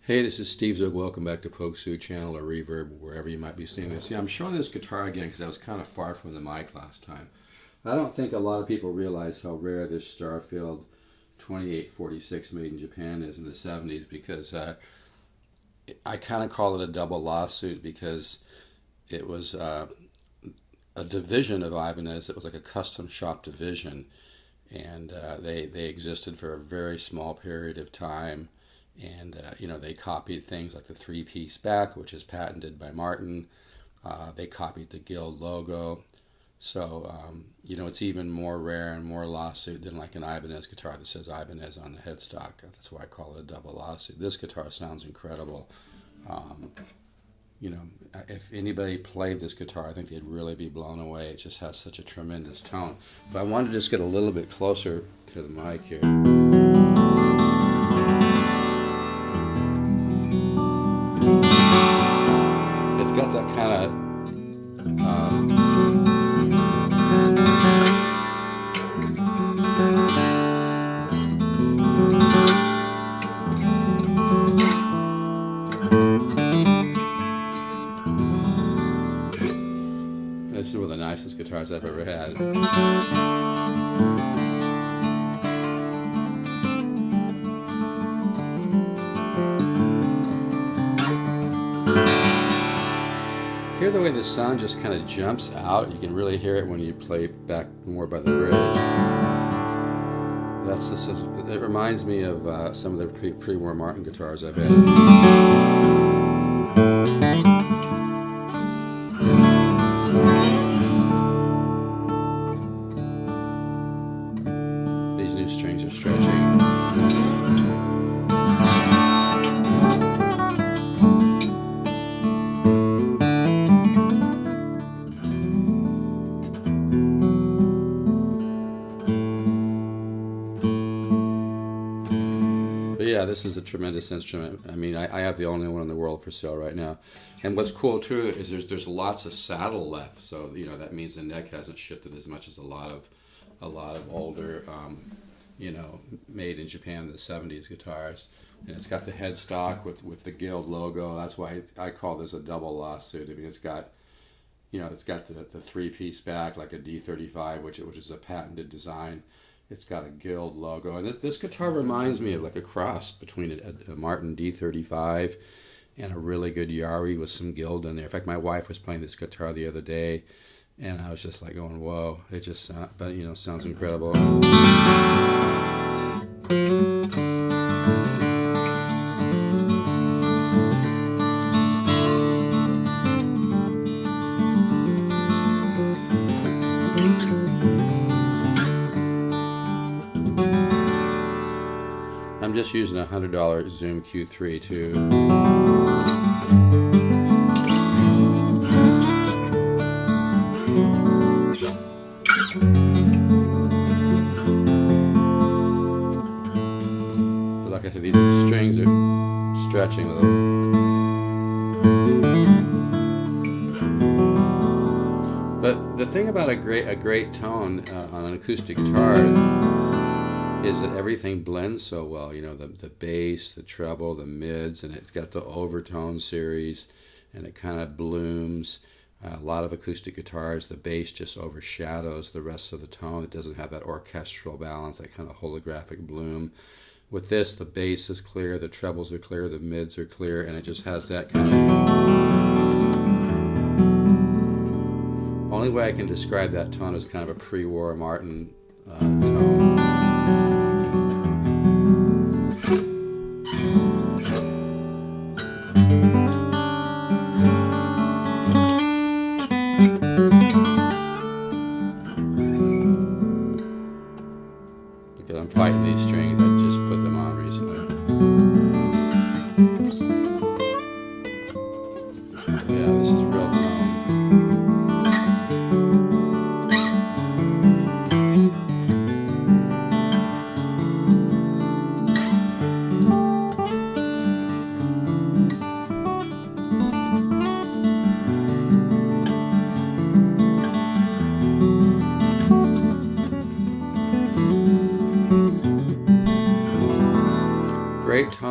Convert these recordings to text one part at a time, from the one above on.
Hey, this is Steve Zook. Welcome back to Pokesoo Channel or Reverb, wherever you might be seeing this. See, I'm showing this guitar again because I was kind of far from the mic last time. I don't think a lot of people realize how rare this Starfield 2846 made in Japan is in the 70s because I kind of call it a double lawsuit because it was a division of Ibanez. It was like a custom shop division, and they existed for a very small period of time. And they copied things like the three-piece back, which is patented by Martin. They copied the Guild logo. So, it's even more rare and more lawsuit than like an Ibanez guitar that says Ibanez on the headstock. That's why I call it a double lawsuit. This guitar sounds incredible. If anybody played this guitar, I think they'd really be blown away. It just has such a tremendous tone. But I wanted to just get a little bit closer to the mic here. It's got that kind of this is one of the nicest guitars I've ever had. Hear the way the sound just kind of jumps out. You can really hear it when you play back more by the bridge. It reminds me of some of the pre-war Martin guitars I've had. These new strings are stretching. But yeah, this is a tremendous instrument. I mean, I have the only one in the world for sale right now. And what's cool too is there's lots of saddle left. So that means the neck hasn't shifted as much as a lot of older, made in Japan in the 70s guitars. And it's got the headstock with the Guild logo. That's why I call this a double lawsuit. I mean, it's got the three-piece back like a D35, which is a patented design. It's got a Guild logo, and this guitar reminds me of like a cross between a Martin D35 and a really good Yairi with some Guild in there. In fact, my wife was playing this guitar the other day, and I was just like going, "Whoa!" It just, sounds incredible. I'm just using a $100 Zoom Q3 too. But like I said, these strings are stretching a little. But the thing about a great tone on an acoustic guitar is that everything blends so well. The bass, the treble, the mids, and it's got the overtone series, and it kind of blooms. A lot of acoustic guitars, the bass just overshadows the rest of the tone. It doesn't have that orchestral balance, that kind of holographic bloom. With this, the bass is clear, the trebles are clear, the mids are clear, and it just has that kind of... Only way I can describe that tone is kind of a pre-war Martin tone. Because I'm fighting these strings, I just put them on recently. Yeah, this is real tone.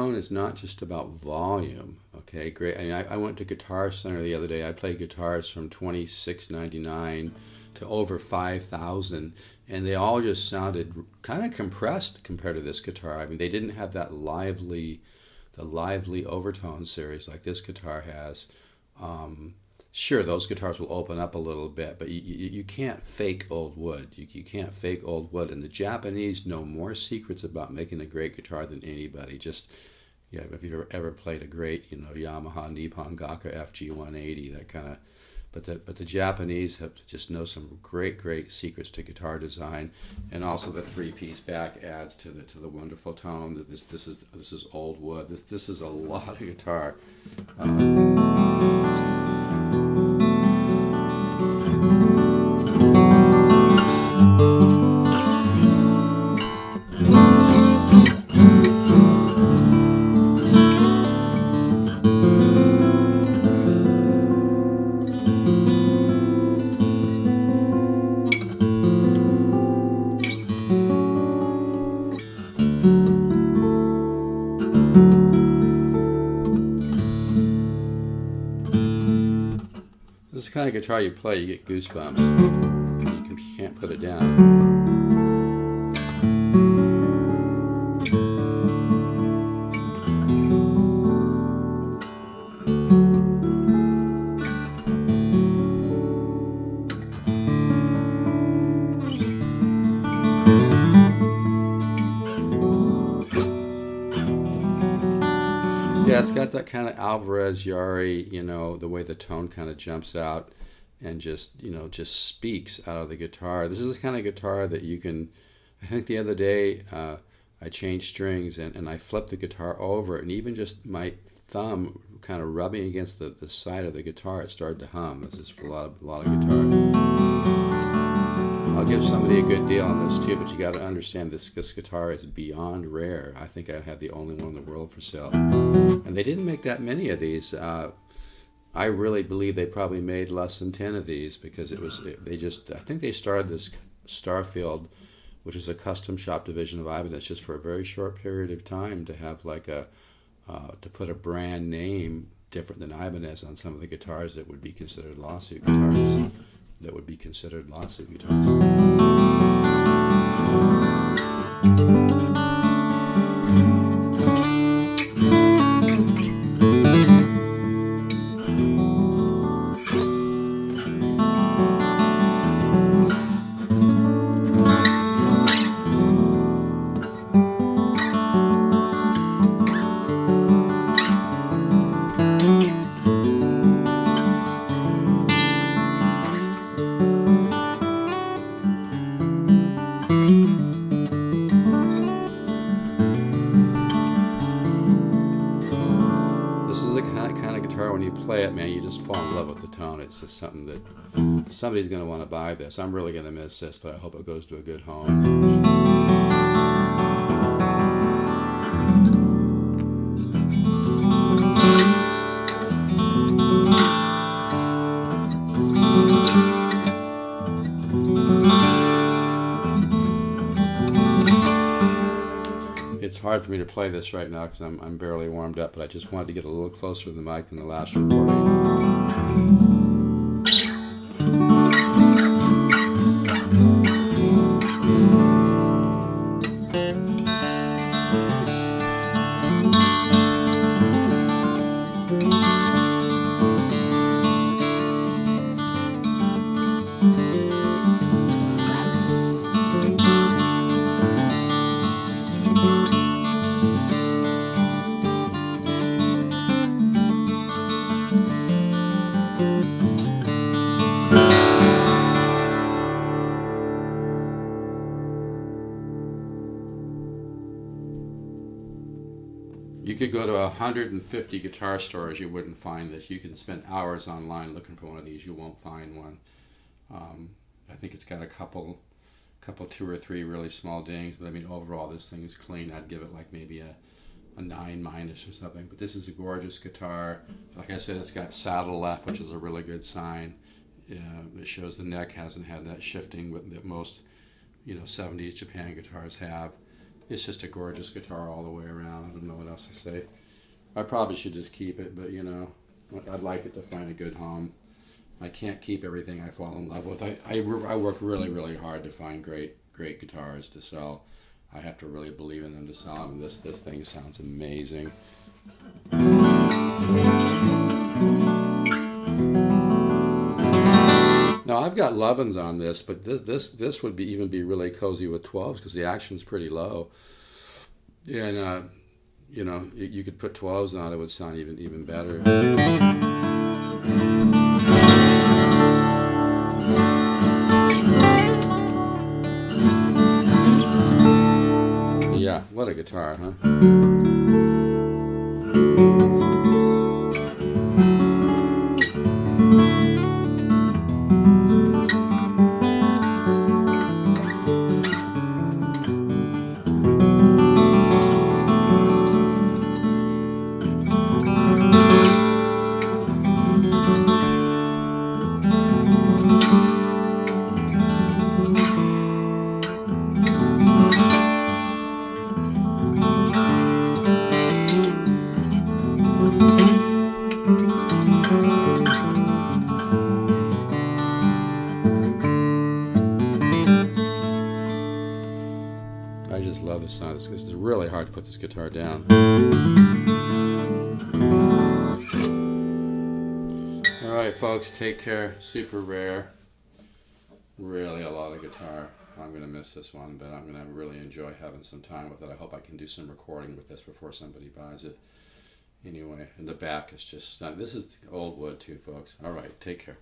tone is not just about volume. Okay, great. I mean, I went to Guitar Center the other day. I played guitars from $26.99 to over 5,000, and they all just sounded kind of compressed compared to this guitar. I mean, they didn't have that lively overtone series like this guitar has. Sure, those guitars will open up a little bit, but you can't fake old wood. You can't fake old wood, and the Japanese know more secrets about making a great guitar than anybody. Just, yeah, if you've ever played a great, Yamaha Nippon Gakka FG180, that kind of, but the Japanese just know some great secrets to guitar design, and also the three-piece back adds to the wonderful tone. That this is old wood. This is a lot of guitar. This is the kind of guitar you play, you get goosebumps. You can't put it down. Yeah, it's got that kind of Alvarez Yairi, the way the tone kind of jumps out and just speaks out of the guitar. This is the kind of guitar that you can, I think the other day I changed strings and I flipped the guitar over, and even just my thumb kind of rubbing against the side of the guitar, it started to hum. This is a lot of guitar. I'll give somebody a good deal on this too, but you got to understand this guitar is beyond rare. I think I have the only one in the world for sale, and they didn't make that many of these. I really believe they probably made less than 10 of these, because I think they started this Starfield, which is a custom shop division of Ibanez, just for a very short period of time, to have to put a brand name different than Ibanez on some of the guitars that would be considered lawsuit guitars. This is the kind of guitar, when you play it, man, you just fall in love with the tone. It's just something that somebody's going to want to buy this. I'm really going to miss this, but I hope it goes to a good home. It's hard for me to play this right now because I'm barely warmed up, but I just wanted to get a little closer to the mic than the last recording. You could go to 150 guitar stores, you wouldn't find this. You can spend hours online looking for one of these, you won't find one. I think it's got a couple 2 or 3 really small dings, but I mean overall this thing is clean. I'd give it like maybe a 9- or something. But this is a gorgeous guitar. Like I said, it's got saddle left, which is a really good sign. It shows the neck hasn't had that shifting that most 70s Japan guitars have. It's just a gorgeous guitar all the way around. I don't know what else to say. I probably should just keep it, but you know, I'd like it to find a good home. I can't keep everything I fall in love with. I work really, really hard to find great guitars to sell. I have to really believe in them to sell them. This thing sounds amazing. Now I've got 11s on this, but this would even be really cozy with 12s because the action's pretty low. And you know, you could put 12s on it, would sound even better. Yeah, what a guitar, huh? I just love the sound. It's really hard to put this guitar down. Alright folks, take care. Super rare. Really a lot of guitar. I'm going to miss this one, but I'm going to really enjoy having some time with it. I hope I can do some recording with this before somebody buys it. Anyway, and the back is just stunning. This is old wood too, folks. Alright, take care.